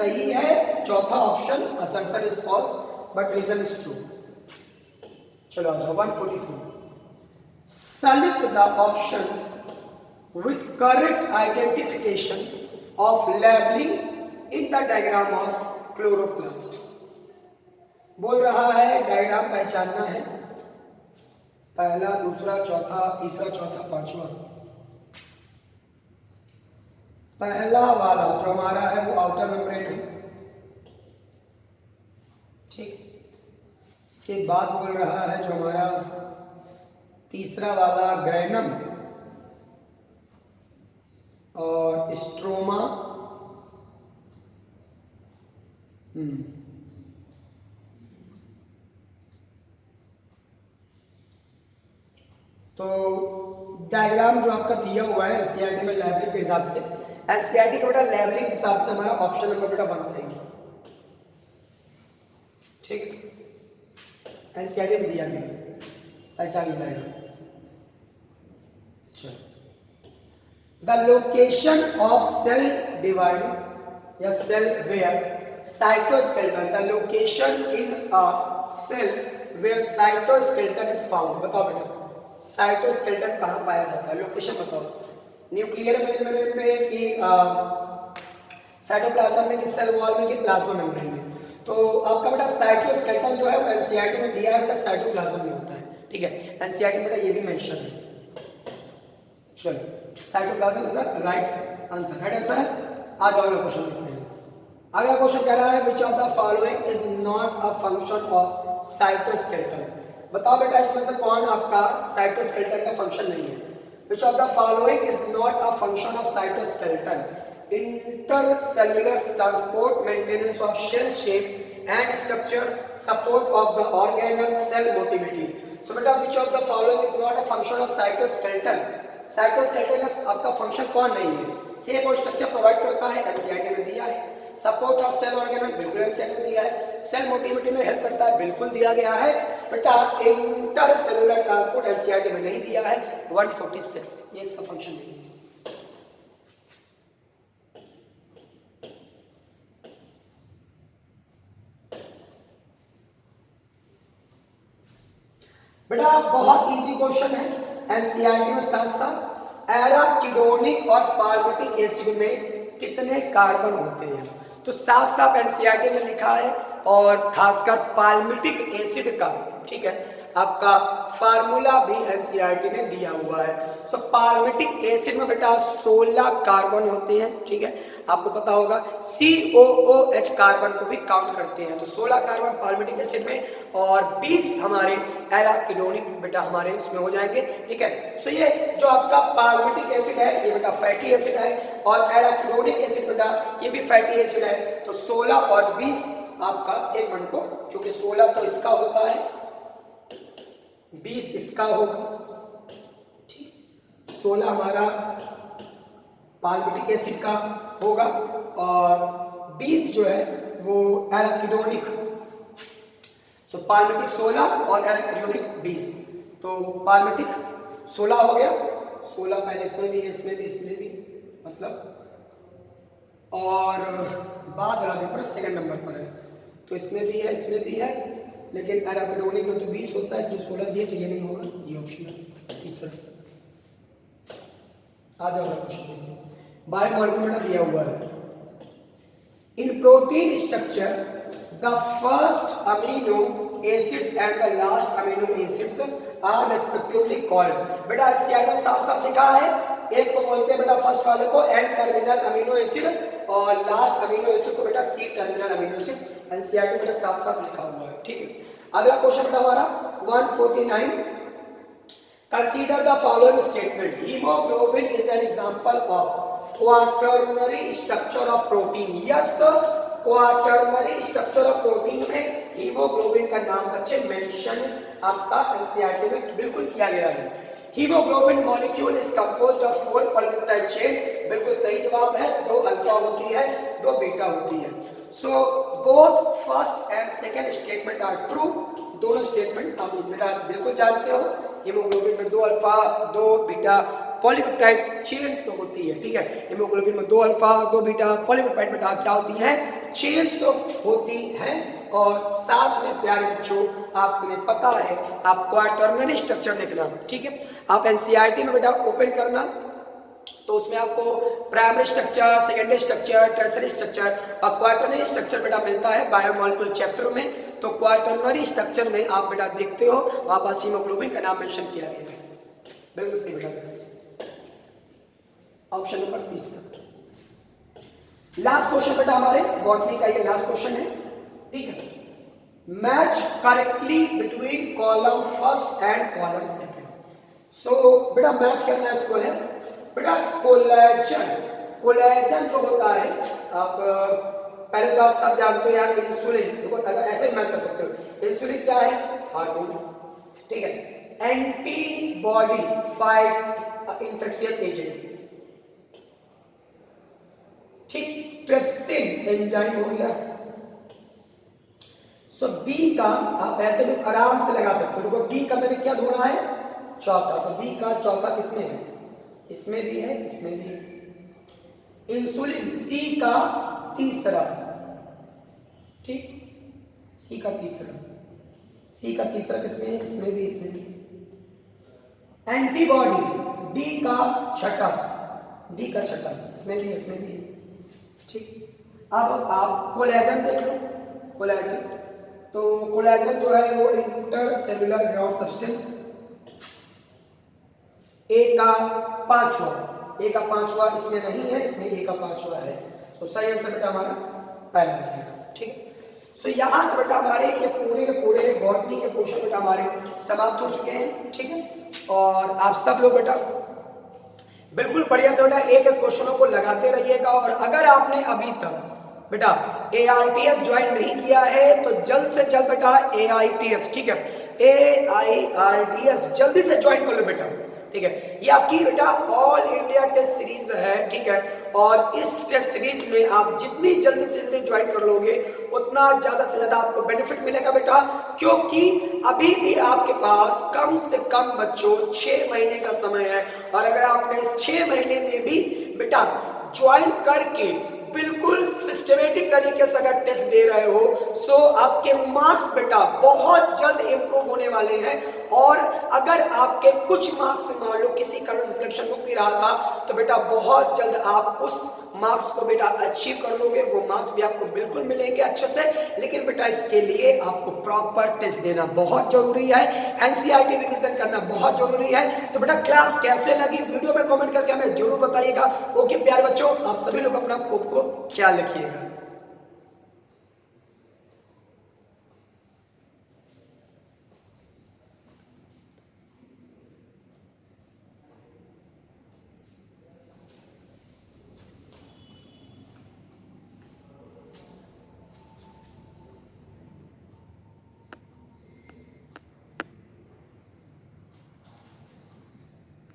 सही है चौथा option, assertion is false but reason is true. चलो आ जाओ 144। Select the option with correct identification of labelling in the diagram of chloroplast. बोल रहा है डायग्राम पहचानना है, पहला, दूसरा, चौथा, तीसरा, चौथा, पांचवा। पहला वाला जो हमारा है वो आउटर मेम्ब्रेन है, ठीक। इसके बाद बोल रहा है जो हमारा तीसरा वाला ग्रेनम और स्ट्रोमा। तो डायग्राम जो आपका दिया हुआ है एनसीईआरटी में लेबलिंग के हिसाब से, एनसीईआरटी का बेटा लेबलिंग के हिसाब से हमारा ऑप्शन नंबर बेटा 1 सही है, ठीक। एनसीईआरटी में दिया गया पहचान diagram. The location of cell divide या cell where cytoskeleton, the location in a cell where cytoskeleton is found. बताओ बेटा साइटोस्केलेटन कहाँ पाया जाता है, लोकेशन बताओ। न्यूक्लियर मेम्ब्रेन में कि साइटोप्लाज्म में कि सेल वॉल में कि प्लाज्मा मेम्ब्रेन में। तो आपका बेटा साइटोस्केलेटन जो है वो एनसीईआरटी में दिया है बेटा साइटोप्लाज्म में होता है, ठीक है। एनसीईआरटी में बेटा ये भी मेंशन है। चलो cytoplasm is the right answer, right answer है। आज अगला क्वेश्चन देखते हैं। अगला क्वेश्चन कह रहा है which of the following is not a function of cytoskeleton. बताओ बेटा इसमें से कौन आपका साइटोस्केलेटन का फंक्शन नहीं है। Which of the following is not a function of cytoskeleton? Intercellular transport, maintenance of shell shape and structure, support of the organelle cell motility. So बेटा which of the following is not a function of cytoskeleton? Cytoskeleton का आपका function कौन नहीं है। सेप और structure provide करता है, NCERT में दिया है। सपोर्ट ऑफ सेल ऑर्गेनल बिल्कुल एनसीईआरटी में दिया है। सेल मोटिलिटी में हेल्प करता है, बिल्कुल दिया गया है बेटा। इंटरसेलुलर ट्रांसपोर्ट एनसीईआरटी में नहीं दिया है। 146 ये इसका फंक्शन नहीं है। बेटा बहुत इजी क्वेश्चन है, एनसीईआरटी में साथ साथ एराकिडोनिक और पाल्मिटिक एसिड में कितने कार्बन होते हैं तो साफ साफ एनसीईआरटी में लिखा है, और खासकर पाल्मिटिक एसिड का, ठीक है, आपका फार्मूला भी एनसीईआरटी ने दिया हुआ है। सो पाल्मिटिक एसिड में बेटा 16 कार्बन होते हैं, ठीक है, आपको पता होगा। COOH कार्बन को भी काउंट करते हैं, तो 16 कार्बन पाल्मिटिक एसिड में और 20 हमारे एराकिडोनिक बेटा हमारे इसमें हो जाएंगे, ठीक है। सो ये जो आपका पाल्मिटिक एसिड है ये बेटा फैटी एसिड है, और एराकिडोनिक एसिड बेटा ये भी फैटी एसिड है। तो 16 और 20 आपका एक मिनट को, क्योंकि 16 तो इसका होता है, 20 इसका होगा, ठीक। 16 हमारा पाल्मिटिक एसिड का होगा और 20 जो है वो एराकिडोनिक। सो पाल्मिटिक 16 और एराकिडोनिक 20, तो पाल्मिटिक 16 हो गया, 16 पहले इसमें भी है, इसमें भी, इसमें भी, मतलब, और बाद वाला देखो ना सेकंड नंबर पर है, तो इसमें भी है, इसमें भी है, लेकिन एराकिडोनिक में तो 20 होता है, इसमें 16 दिए, तो ये नहीं होगा, ये ऑप्शन है तीसरा। आ जाओ क्वेश्चन बायोमॉलिक्यूल दिया हुआ है। In protein structure the first amino acids and the last amino acids are respectively called. बेटा एनसीईआरटी साफ साफ लिखा है, एक को बोलते हैं बेटा फर्स्ट वाले को एन टर्मिनल अमीनो एसिड और लास्ट अमीनो एसिड को बेटा C terminal amino acid. NCERT में साफ साफ लिखा हुआ है, ठीक है। अगला क्वेश्चन बेटा हमारा 149। Consider the following statement. Hemoglobin is an example of quaternary structure of protein. Yes, quaternary structure of protein में हीमोग्लोबिन का नाम बच्चे मेंशन आपका एनसीईआरटी में बिल्कुल किया गया है। Haemoglobin molecule is composed of 4 polypeptide chain. बिल्कुल सही जवाब है, 2 अल्फा होती है, 2 बीटा होती है। So both first and second statement are true. दोनों स्टेटमेंट आप बेटा बिल्कुल जानते हो। हीमोग्लोबिन में 2 अल्फा 2 बीटा पॉलीपेप्टाइड चेन्स होती है, ठीक है। हीमोग्लोबिन में 2 अल्फा 2 बीटा पॉलीपेप्टाइड बेटा क्या होती हैं, चेन्स होती हैं। और साथ में प्यारे बच्चों आपको पता है आप क्वार्टरनरी स्ट्रक्चर देखना, ठीक है। आप एनसीईआरटी में बेटा ओपन करना, तो उसमें आपको primary structure, secondary structure, tertiary structure और क्वार्टरनरी स्ट्रक्चर बेटा मिलता है बायोमोलिकुलर चैप्टर में। तो क्वार्टरनरी स्ट्रक्चर में आप बेटा देखते हो वहां पर हीमोग्लोबिन का नाम मेंशन किया गया है। बिल्कुल सही बेटा, ऑप्शन नंबर 20। लास्ट क्वेश्चन बेटा हमारे बॉटनी का ये लास्ट क्वेश्चन है, ठीक है। Match correctly between column first and column second. So बेटा मैच करना है इसको, है बेटा कोलेजन। कोलेजन जो होता है, आप पहले तो आप सब जानते हो यार इंसुलिन, देखो अगर ऐसे मैच कर सकते हो। इंसुलिन क्या है? हार्मोन, ठीक है। एंटीबॉडी फाइट इंफेक्शियस एजेंट, ठीक। ट्रिप्सिन एंजाइम हो गया। सो बी का आप ऐसे भी आराम से लगा सकते हो। देखो बी का मैंने क्या ढूंढा है? चौथा। तो बी का चौथा किसमें है? इसमें भी है, इसमें भी है। इंसुलिन सी का तीसरा, ठीक। सी का तीसरा, सी का तीसरा किसमें है? इसमें भी, इसमें भी। एंटीबॉडी डी का छठा, डी का छठा, इसमें भी, इसमें भी, ठीक। अब आप कोलेजन देख लो। कोलेजन, तो कोलेजन जो है वो इंटरसेलुलर ग्राउंड सब्सटेंस, ए का पांचवा इसमें नहीं है, इसमें ए का पांचवा है। सो सही आंसर बेटा हमारा पहला रहेगा, ठीक। सो यहां से बेटा हमारे ये पूरे के पूरे बॉटनी के क्वेश्चन बेटा हमारे समाप्त हो चुके हैं, ठीक है। और आप सब लोग बेटा बिल्कुल बढ़िया से बेटा एक एक क्वेश्चनों को लगाते रहिएगा। और अगर आपने अभी तक बेटा AITS ज्वाइन नहीं किया है तो जल्द से जल्द बेटा AITS, ठीक है, AIRTS जल्दी से ज्वाइन कर लो बेटा, ठीक है। ये आपकी बेटा ऑल इंडिया टेस्ट सीरीज है, ठीक है। और इस टेस्ट सीरीज में आप जितनी जल्दी से जल्दी ज्वाइन कर लोगे उतना ज्यादा से ज्यादा आपको बेनिफिट मिलेगा बेटा, क्योंकि अभी भी आपके पास कम से कम बच्चों 6 महीने का समय है। और अगर आपने इस 6 महीने में भी बेटा ज्वाइन करके बिल्कुल सिस्टमेटिक तरीके से अगर टेस्ट दे रहे हो, सो आपके मार्क्स बेटा बहुत जल्द इंप्रूव होने वाले हैं। और अगर आपके कुछ मार्क्स मान लो किसी कारण से सिलेक्शन रुक भी रहा था, तो बेटा बहुत जल्द आप उस मार्क्स को बेटा अचीव कर लोगे। वो मार्क्स भी आपको बिल्कुल मिलेंगे अच्छे से। लेकिन बेटा इसके लिए आपको प्रॉपर टेस्ट देना बहुत जरूरी है, एनसीईआरटी रिवीजन करना बहुत जरूरी है। तो बेटा क्लास कैसे लगी वीडियो में कमेंट करके हमें जरूर बताइएगा। ओके प्यारे बच्चों, आप सभी लोग अपना खूब ख्याल रखिएगा।